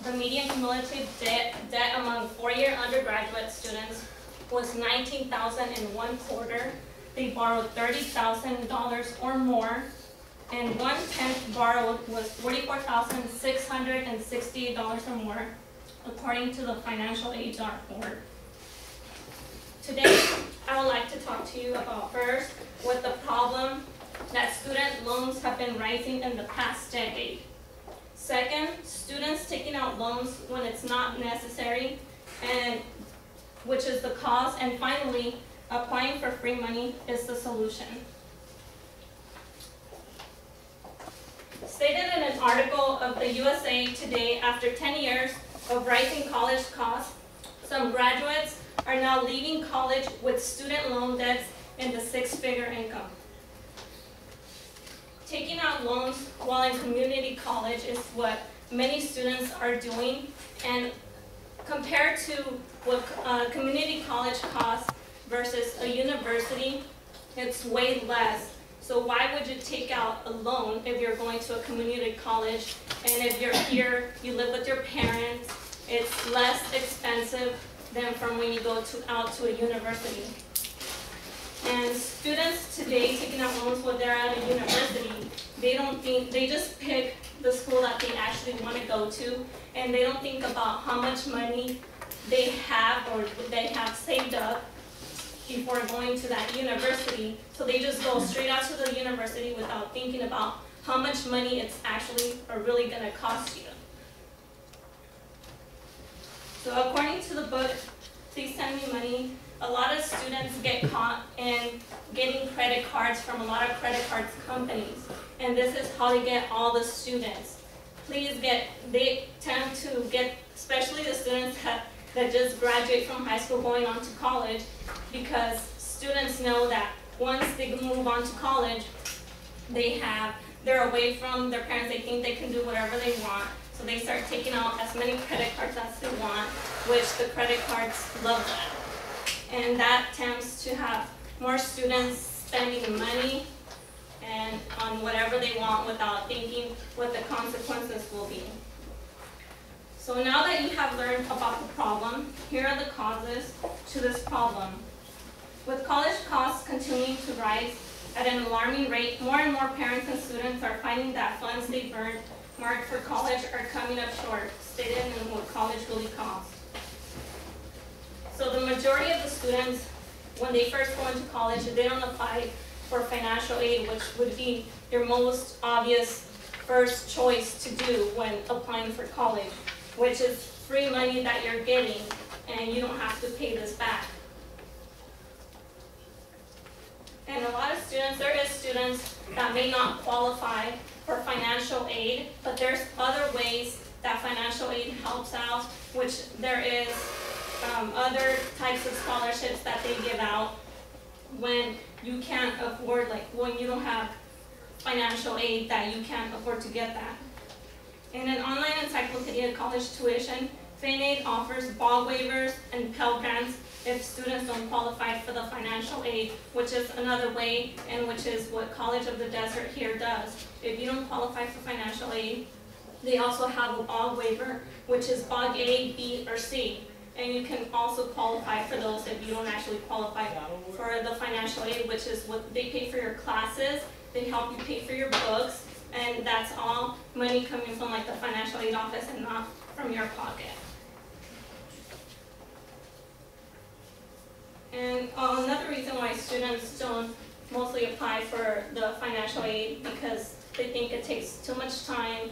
the median cumulative debt among four-year undergraduate students was $19,125. They borrowed $30,000 or more, and 1/10 borrowed was $44,668 or more, according to the financial aid report. Today, I would like to talk to you about first what the problem that student loans have been rising in the past decade. Second, students taking out loans when it's not necessary, and which is the cause. And finally, applying for free money is the solution. Stated in an article of the USA Today, after 10 years of rising college costs, some graduates are now leaving college with student loan debts in the six-figure income. Taking out loans while in community college is what many students are doing, and compared to what community college costs versus a university, it's way less. So why would you take out a loan if you're going to a community college, and if you're here, you live with your parents, it's less expensive than from when you go out to a university. And students today taking out loans when they're at a university, they just pick the school that they actually want to go to, and they don't think about how much money they have or they have saved up before going to that university. So they just go straight out to the university without thinking about how much money it's actually or really going to cost you. So according to the book, Please Send Me Money, a lot of students get caught in getting credit cards from a lot of credit cards companies. And this is how they get all the students. They tend to get, especially the students that just graduate from high school going on to college, because students know that once they move on to college, they're away from their parents, they think they can do whatever they want. So they start taking out as many credit cards as they want, which the credit cards love that. And that tends to have more students spending money and on whatever they want without thinking what the consequences will be. So now that you have learned about the problem, here are the causes to this problem. With college costs continuing to rise at an alarming rate, more and more parents and students are finding that funds they've earned marked for college are coming up short, stated in what college really costs. So the majority of the students, when they first go into college, they don't apply for financial aid, which would be your most obvious first choice to do when applying for college, which is free money that you're getting, and you don't have to pay this back. And a lot of students, there is students that may not qualify for financial aid, but there's other ways that financial aid helps out, which there is other types of scholarships that they give out when you can't afford, like when you don't have financial aid, that you can't afford to get that. In an online encyclopedia of college tuition, FinAid offers ball waivers and Pell Grants if students don't qualify for the financial aid, which is another way, and which is what College of the Desert here does. If you don't qualify for financial aid, they also have a ball waiver, which is BOG A, B, or C. And you can also qualify for those if you don't actually qualify for the financial aid, which is what they pay for your classes, they help you pay for your books, and that's all money coming from like the financial aid office and not from your pocket. And another reason why students don't mostly apply for the financial aid, because they think it takes too much time,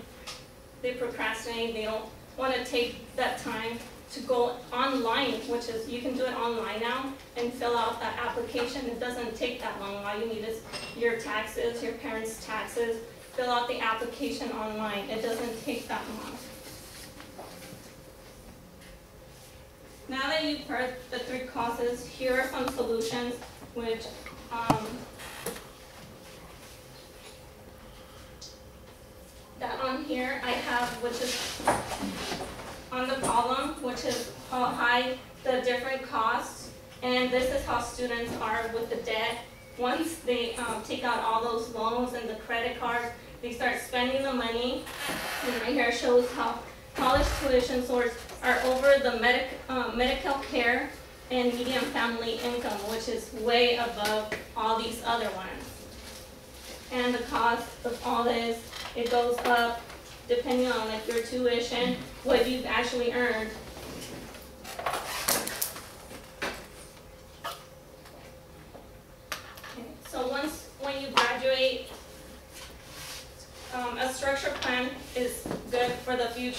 they procrastinate, they don't want to take that time to go online, which is, you can do it online now and fill out that application. It doesn't take that long. All you need is your taxes, your parents' taxes, fill out the application online. It doesn't take that long. Now that you've heard the three causes, here are some solutions, which that on here I have, which is on the problem, which is how high the different costs, and this is how students are with the debt. Once they take out all those loans and the credit cards, they start spending the money. And right here shows how college tuition source are over the medical care and median family income, which is way above all these other ones. And the cost of all this, it goes up depending on like your tuition, what you've actually earned. Okay, so when you graduate, a structured plan is good for the future.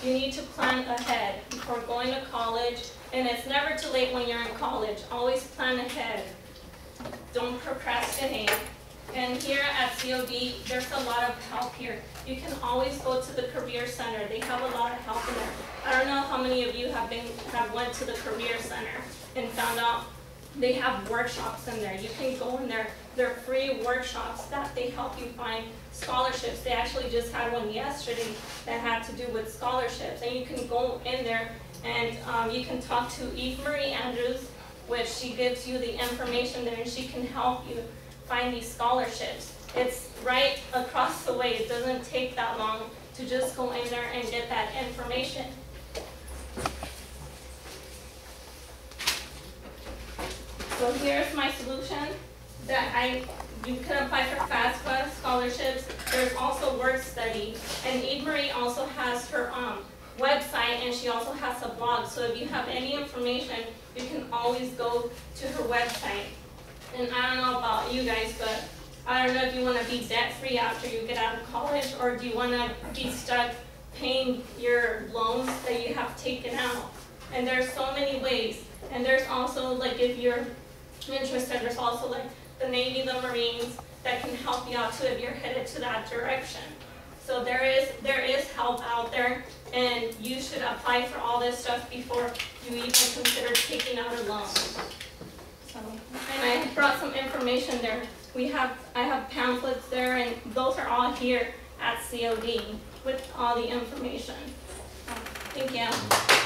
You need to plan ahead before going to college, and it's never too late when you're in college. Always plan ahead. Don't procrastinate. And here at COD, there's a lot of help here. You can always go to the Career Center. They have a lot of help in there. I don't know how many of you have went to the Career Center and found out they have workshops in there. You can go in there. They're free workshops that they help you find scholarships. They actually just had one yesterday that had to do with scholarships. And you can go in there and you can talk to Eve Marie Andrews, which she gives you the information there, and she can help you find these scholarships. It's right across the way. It doesn't take that long to just go in there and get that information. So here's my solution that you can apply for FAFSA scholarships. There's also work study, and Eve Marie also has her website, and she also has a blog. So if you have any information, you can always go to her website. And I don't know about you guys, but I don't know if you want to be debt-free after you get out of college, or do you want to be stuck paying your loans that you have taken out. And there's so many ways. And there's also, like, if you're interested, there's also like the Navy, the Marines that can help you out too if you're headed to that direction. So there is help out there, and you should apply for all this stuff before you even consider taking out a loan. So, and I brought some information there. I have pamphlets there, and those are all here at COD with all the information. Thank you.